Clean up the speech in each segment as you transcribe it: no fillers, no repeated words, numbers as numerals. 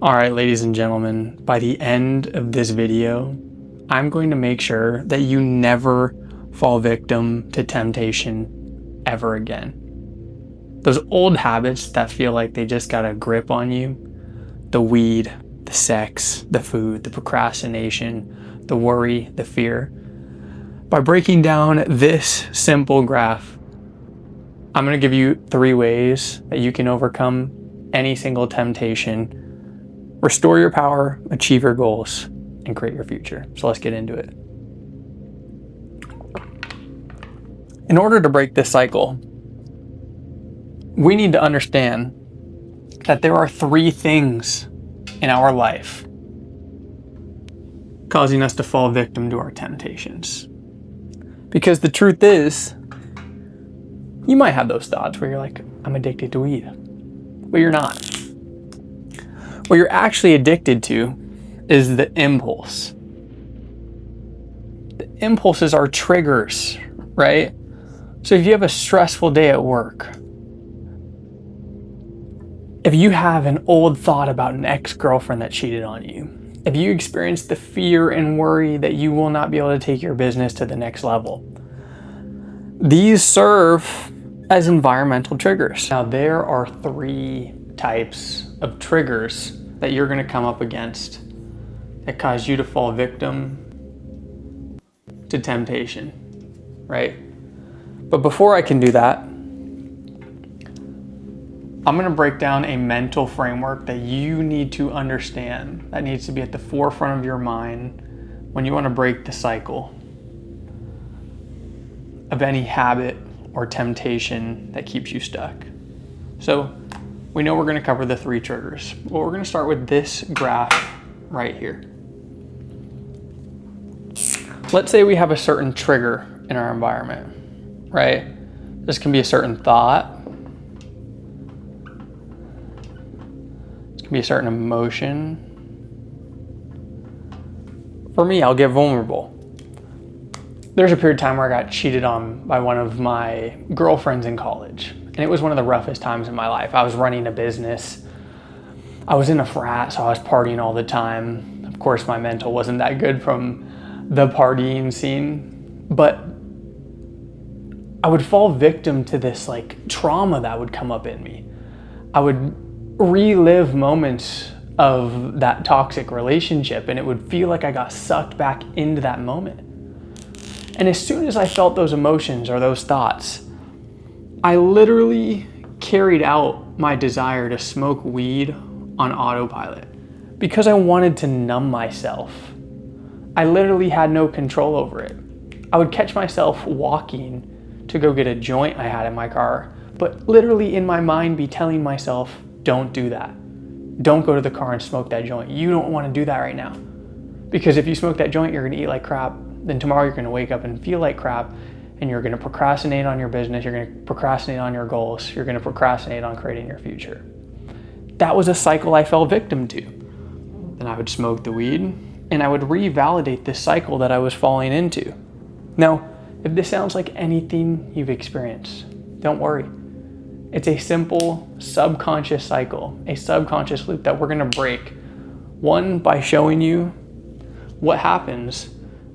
All right, ladies and gentlemen, by the end of this video, I'm going to make sure that you never fall victim to temptation ever again. Those old habits that feel like they just got a grip on you, the weed, the sex, the food, the procrastination, the worry, the fear. By breaking down this simple graph, I'm going to give you 3 ways that you can overcome any single temptation, restore your power, achieve your goals, and create your future. So let's get into it. In order to break this cycle, we need to understand that there are 3 things in our life causing us to fall victim to our temptations. Because the truth is, you might have those thoughts where you're like, I'm addicted to weed, but you're not. What you're actually addicted to is the impulse. The impulses are triggers, right? So if you have a stressful day at work, if you have an old thought about an ex-girlfriend that cheated on you, if you experience the fear and worry that you will not be able to take your business to the next level, these serve as environmental triggers. Now, there are 3 types of triggers that you're going to come up against that cause you to fall victim to temptation, right? But before I can do that, I'm going to break down a mental framework that you need to understand, that needs to be at the forefront of your mind when you want to break the cycle of any habit or temptation that keeps you stuck. So we know we're going to cover the 3 triggers. Well, we're going to start with this graph right here. Let's say we have a certain trigger in our environment, right? This can be a certain thought. This can be a certain emotion. For me, I'll get vulnerable. There's a period of time where I got cheated on by one of my girlfriends in college. And it was one of the roughest times in my life. I was running a business. I was in a frat, so I was partying all the time. Of course, my mental wasn't that good from the partying scene, but I would fall victim to this trauma that would come up in me. I would relive moments of that toxic relationship, and it would feel like I got sucked back into that moment. And as soon as I felt those emotions or those thoughts, I literally carried out my desire to smoke weed on autopilot because I wanted to numb myself. I literally had no control over it. I would catch myself walking to go get a joint I had in my car, but literally in my mind be telling myself, don't do that. Don't go to the car and smoke that joint. You don't want to do that right now. Because if you smoke that joint, you're going to eat like crap. Then tomorrow you're going to wake up and feel like crap. And you're going to procrastinate on your business, you're going to procrastinate on your goals, you're going to procrastinate on creating your future. That was a cycle I fell victim to. Then I would smoke the weed, and I would revalidate this cycle that I was falling into. Now, if this sounds like anything you've experienced, don't worry. It's a simple subconscious cycle, a subconscious loop that we're going to break. One, by showing you what happens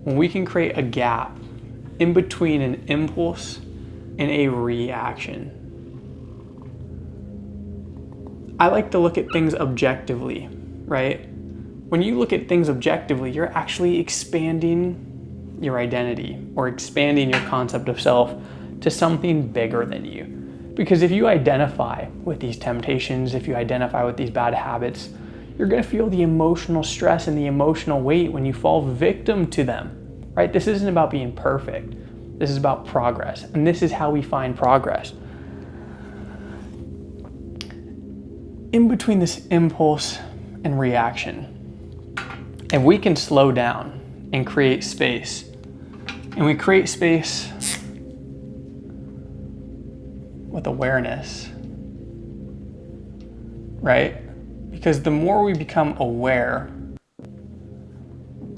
when we can create a gap in between an impulse and a reaction. I like to look at things objectively, right? When you look at things objectively, you're actually expanding your identity or expanding your concept of self to something bigger than you. Because if you identify with these temptations, if you identify with these bad habits, you're going to feel the emotional stress and the emotional weight when you fall victim to them. Right? This isn't about being perfect. This is about progress. And this is how we find progress. In between this impulse and reaction, if we can slow down and create space, and we create space with awareness, right? Because the more we become aware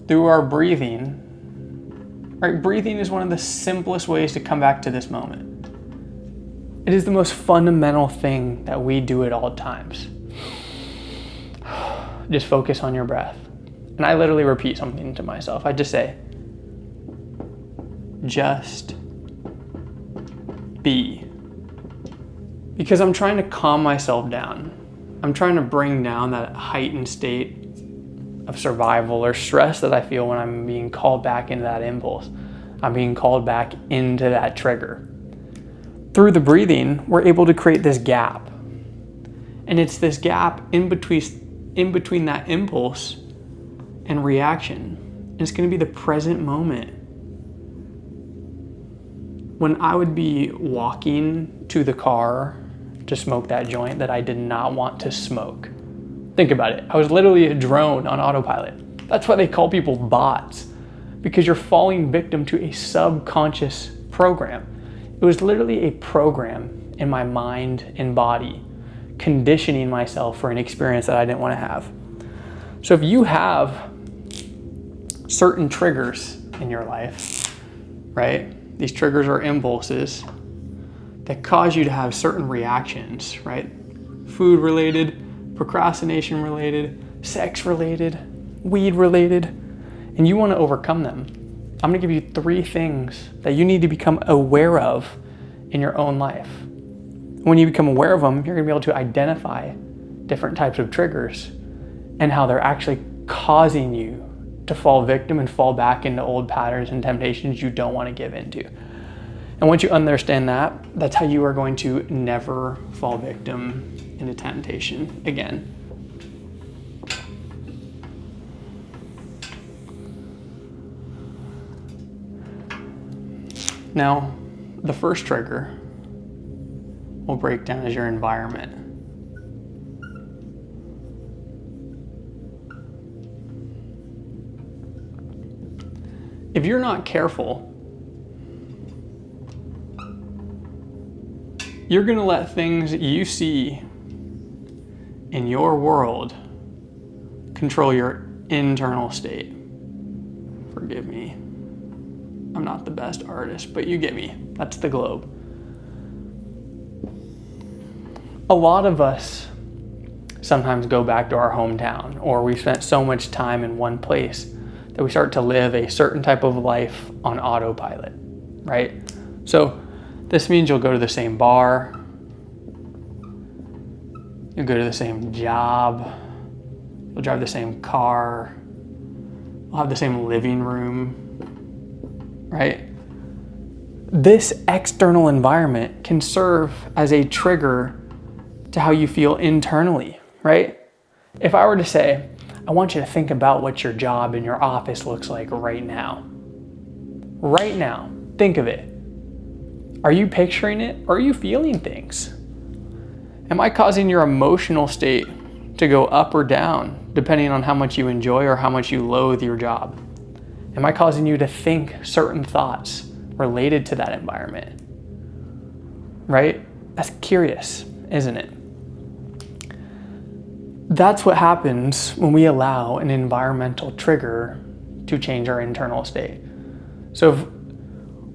through our breathing, right? Breathing is one of the simplest ways to come back to this moment. It is the most fundamental thing that we do at all times. just focus on your breath. And I literally repeat something to myself. I just say, just be. Because I'm trying to calm myself down. I'm trying to bring down that heightened state of survival or stress that I feel when I'm being called back into that impulse. I'm being called back into that trigger. Through the breathing, we're able to create this gap. And it's this gap in between that impulse and reaction. And it's going to be the present moment. When I would be walking to the car to smoke that joint that I did not want to smoke. Think about it. I was literally a drone on autopilot. That's why they call people bots, because you're falling victim to a subconscious program. It was literally a program in my mind and body, conditioning myself for an experience that I didn't want to have. So if you have certain triggers in your life, right? These triggers are impulses that cause you to have certain reactions, right? Food related, procrastination related, sex related, weed related, and you want to overcome them. I'm going to give you 3 things that you need to become aware of in your own life. When you become aware of them, you're going to be able to identify different types of triggers and how they're actually causing you to fall victim and fall back into old patterns and temptations you don't want to give into. And once you understand that, that's how you are going to never fall victim into temptation again. Now, the first trigger we'll break down as your environment. If you're not careful, you're going to let things you see in your world control your internal state. Forgive me. I'm not the best artist, but you get me. That's the globe. A lot of us sometimes go back to our hometown, or we spent so much time in one place that we start to live a certain type of life on autopilot, right? So this means you'll go to the same bar, you'll go to the same job, you'll drive the same car, you'll have the same living room, right? This external environment can serve as a trigger to how you feel internally, right? If I were to say, I want you to think about what your job in your office looks like right now. Right now, think of it. Are you picturing it, or are you feeling things? Am I causing your emotional state to go up or down depending on how much you enjoy or how much you loathe your job? Am I causing you to think certain thoughts related to that environment? Right? That's curious, isn't it? That's what happens when we allow an environmental trigger to change our internal state. So if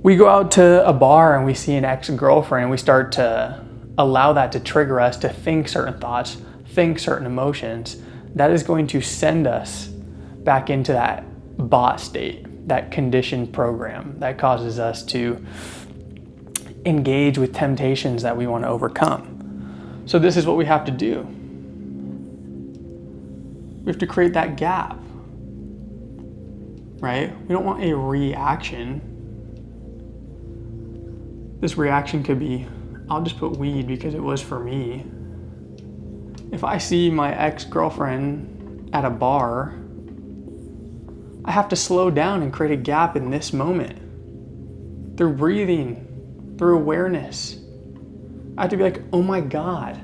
we go out to a bar and we see an ex-girlfriend and we start to allow that to trigger us to think certain thoughts, think certain emotions, that is going to send us back into that bot state, that conditioned program that causes us to engage with temptations that we want to overcome. So this is what we have to do. We have to create that gap, right? We don't want a reaction. This reaction could be, I'll just put weed because it was for me. If I see my ex-girlfriend at a bar, I have to slow down and create a gap in this moment through breathing, through awareness. I have to be like, oh my God,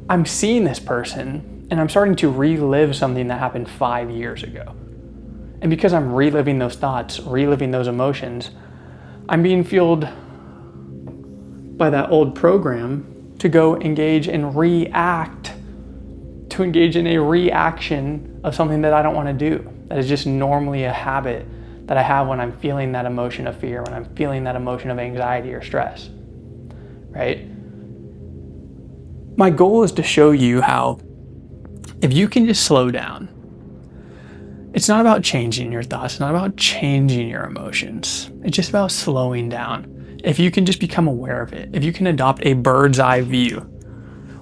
I'm seeing this person and I'm starting to relive something that happened 5 years ago. And because I'm reliving those thoughts, reliving those emotions, I'm being fueled by that old program to go engage and react, to engage in a reaction of something that I don't want to do. That is just normally a habit that I have when I'm feeling that emotion of fear, when I'm feeling that emotion of anxiety or stress, right? My goal is to show you how If you can just slow down, it's not about changing your thoughts, it's not about changing your emotions. It's just about slowing down. If you can just become aware of it, if you can adopt a bird's eye view,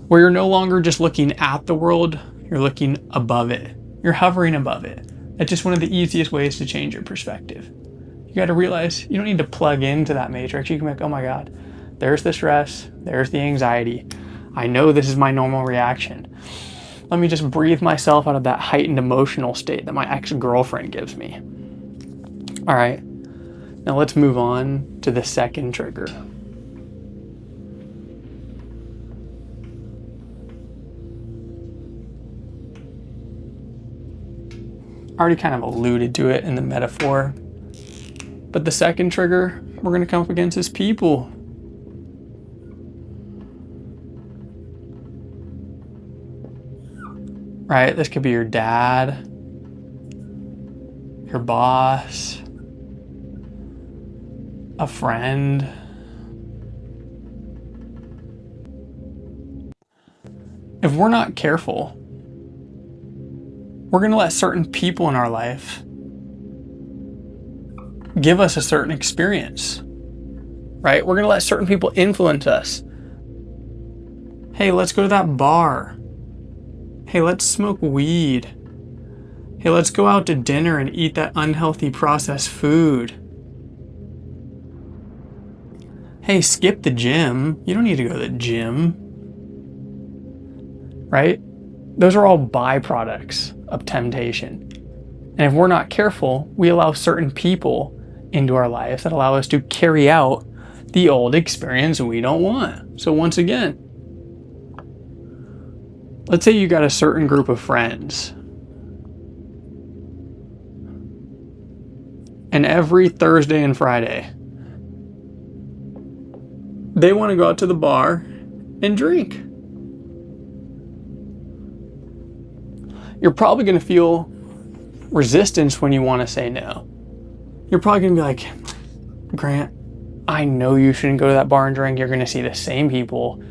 where you're no longer just looking at the world, you're looking above it. You're hovering above it. That's just one of the easiest ways to change your perspective. You got to realize you don't need to plug into that matrix. You can be like, oh my God, there's the stress, there's the anxiety. I know this is my normal reaction. Let me just breathe myself out of that heightened emotional state that my ex-girlfriend gives me. All right, now let's move on to the second trigger. I already kind of alluded to it in the metaphor, but the second trigger we're going to come up against is people. Right? This could be your dad, your boss, a friend. If we're not careful, we're going to let certain people in our life give us a certain experience, right? We're going to let certain people influence us. Hey, let's go to that bar. Hey, let's smoke weed. Hey, let's go out to dinner and eat that unhealthy processed food. Hey, skip the gym. You don't need to go to the gym. Right? Those are all byproducts of temptation. And if we're not careful, we allow certain people into our lives that allow us to carry out the old experience we don't want. So once again, let's say you got a certain group of friends, and every Thursday and Friday, they want to go out to the bar and drink. You're probably going to feel resistance when you want to say no. You're probably going to be like, Grant, I know you shouldn't go to that bar and drink. You're going to see the same people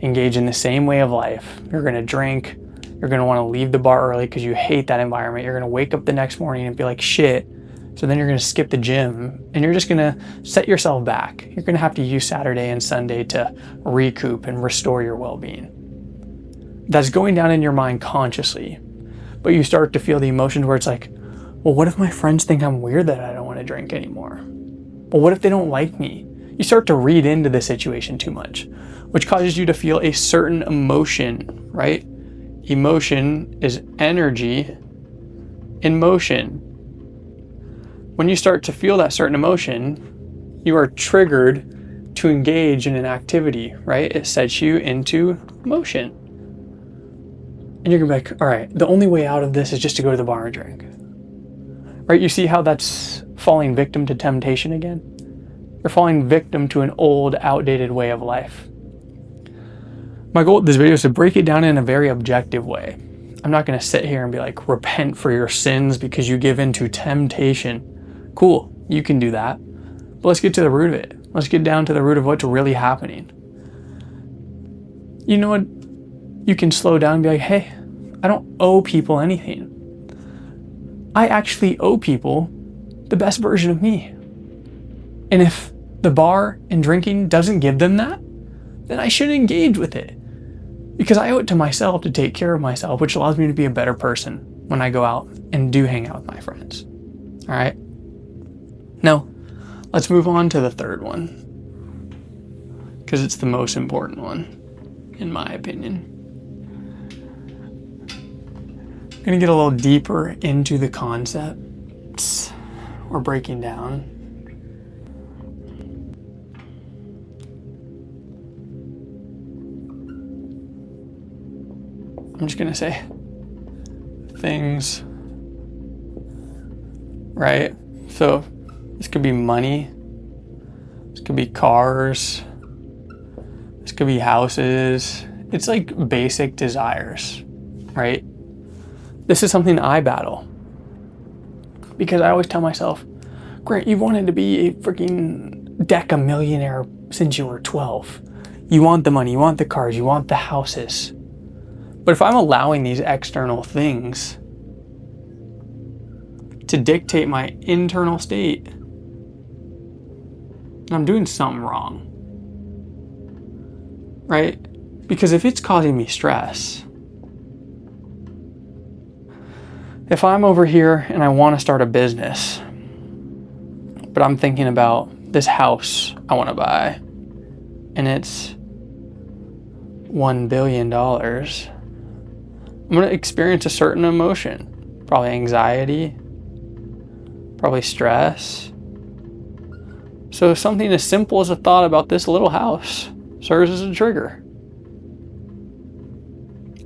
engage in the same way of life. You're going to drink. You're going to want to leave the bar early because you hate that environment. You're going to wake up the next morning and be like, shit. So then you're going to skip the gym and you're just going to set yourself back. You're going to have to use Saturday and Sunday to recoup and restore your well-being. That's going down in your mind consciously. But you start to feel the emotions where it's like, well, what if my friends think I'm weird that I don't want to drink anymore? Well, what if they don't like me? You start to read into the situation too much, which causes you to feel a certain emotion, right? Emotion is energy in motion. When you start to feel that certain emotion, you are triggered to engage in an activity, right? It sets you into motion. And you're gonna be like, all right, the only way out of this is just to go to the bar and drink. Right? You see how that's falling victim to temptation again? You're falling victim to an old, outdated way of life. My goal with this video is to break it down in a very objective way. I'm not gonna sit here and be like, repent for your sins because you give in to temptation. Cool, you can do that. But let's get to the root of it. Let's get down to the root of what's really happening. You know what? You can slow down and be like, hey, I don't owe people anything. I actually owe people the best version of me. And if the bar and drinking doesn't give them that, then I should engage with it. Because I owe it to myself to take care of myself, which allows me to be a better person when I go out and do hang out with my friends. All right? Now, let's move on to the third one. Because it's the most important one, in my opinion. I'm going to get a little deeper into the concepts we're breaking down. I'm just going to say things, right? So this could be money. This could be cars. This could be houses. It's like basic desires, right? This is something I battle because I always tell myself, Grant, you've wanted to be a freaking decamillionaire since you were 12. You want the money, you want the cars, you want the houses. But if I'm allowing these external things to dictate my internal state, I'm doing something wrong, right? Because if it's causing me stress, if I'm over here and I want to start a business, but I'm thinking about this house I want to buy, and it's $1 billion, I'm going to experience a certain emotion, probably anxiety, probably stress. So something as simple as a thought about this little house serves as a trigger.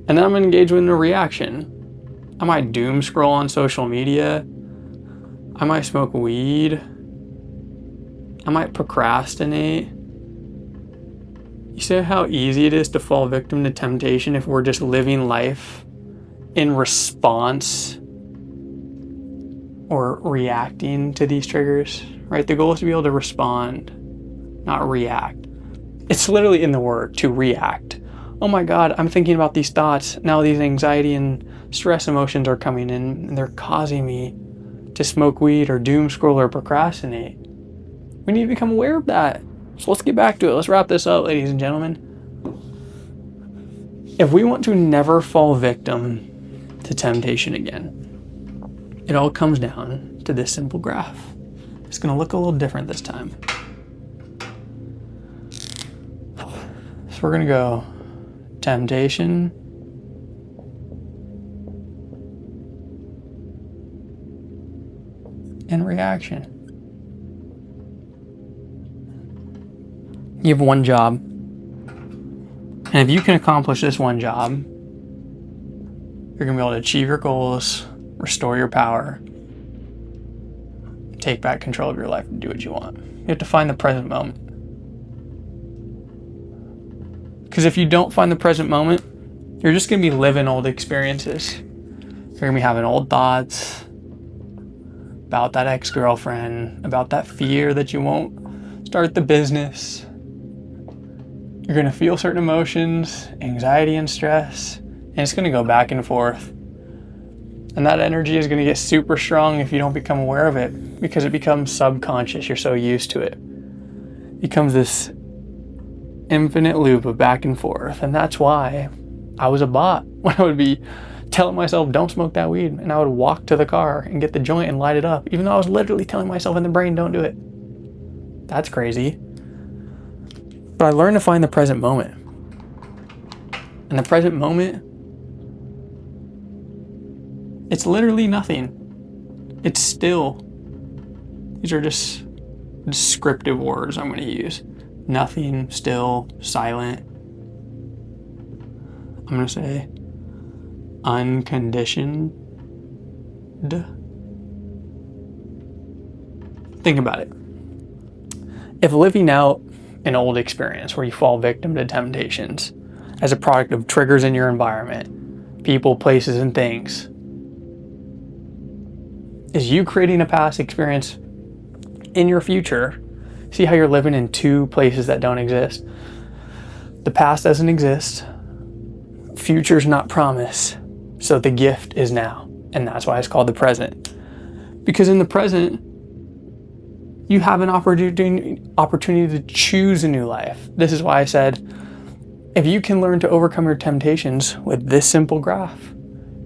And then I'm engaged in a reaction. I might doom scroll on social media. I might smoke weed. I might procrastinate. You see how easy it is to fall victim to temptation if we're just living life in response or reacting to these triggers, right? The goal is to be able to respond, not react. It's literally in the word, to react. Oh my God, I'm thinking about these thoughts. Now these anxiety and stress emotions are coming in and they're causing me to smoke weed or doom scroll or procrastinate. We need to become aware of that. So let's get back to it. Let's wrap this up, ladies and gentlemen. If we want to never fall victim to temptation again, it all comes down to this simple graph. It's going to look a little different this time. So we're going to go temptation, and reaction. You have one job, and if you can accomplish this one job, you're going to be able to achieve your goals, restore your power, take back control of your life and do what you want. You have to find the present moment. Because if you don't find the present moment, you're just going to be living old experiences. You're going to be having old thoughts about that ex-girlfriend, about that fear that you won't start the business. You're going to feel certain emotions, anxiety and stress, and it's going to go back and forth. And that energy is going to get super strong if you don't become aware of it, because it becomes subconscious. You're so used to it. It becomes this infinite loop of back and forth. And that's why I was a bot when I would be telling myself, don't smoke that weed. And I would walk to the car and get the joint and light it up, even though I was literally telling myself in the brain, don't do it. That's crazy. But I learned to find the present moment. And the present moment, it's literally nothing. It's still. These are just descriptive words I'm going to use. Nothing, still, silent. I'm going to say unconditioned. Think about it. If living out an old experience where you fall victim to temptations as a product of triggers in your environment, people, places, and things, is you creating a past experience in your future. See how you're living in two places that don't exist? The past doesn't exist. Future's not promised. So the gift is now. And that's why it's called the present. Because in the present, you have an opportunity to choose a new life. This is why I said, if you can learn to overcome your temptations with this simple graph,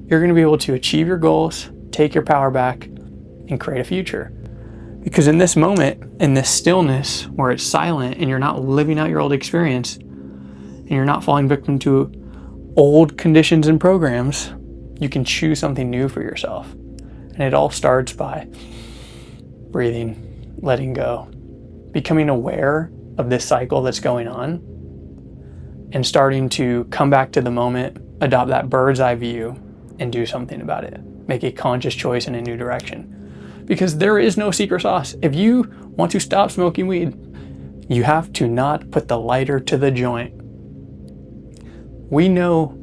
you're going to be able to achieve your goals, take your power back, and create a future. Because in this moment, in this stillness where it's silent and you're not living out your old experience and you're not falling victim to old conditions and programs, you can choose something new for yourself. And it all starts by breathing, letting go, becoming aware of this cycle that's going on, and starting to come back to the moment, adopt that bird's eye view, and do something about it. Make a conscious choice in a new direction. Because there is no secret sauce. If you want to stop smoking weed, you have to not put the lighter to the joint. We know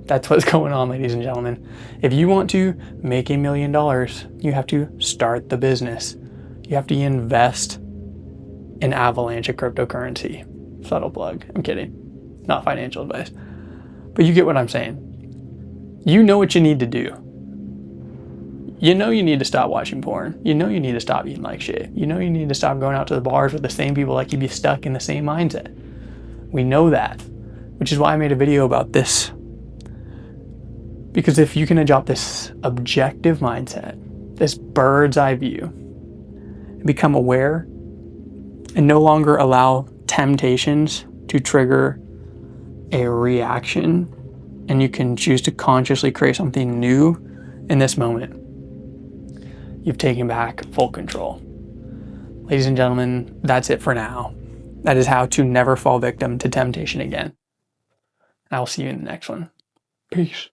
that's what's going on, ladies and gentlemen. If you want to make $1 million, you have to start the business. You have to invest in Avalanche, a cryptocurrency. Subtle plug. I'm kidding. Not financial advice. But you get what I'm saying. You know what you need to do. You know you need to stop watching porn. You know you need to stop eating like shit. You know you need to stop going out to the bars with the same people that keep you stuck in the same mindset. We know that, which is why I made a video about this. Because if you can adopt this objective mindset, this bird's eye view, and become aware and no longer allow temptations to trigger a reaction, and you can choose to consciously create something new in this moment, you've taken back full control. Ladies and gentlemen, that's it for now. That is how to never fall victim to temptation again. And I will see you in the next one. Peace.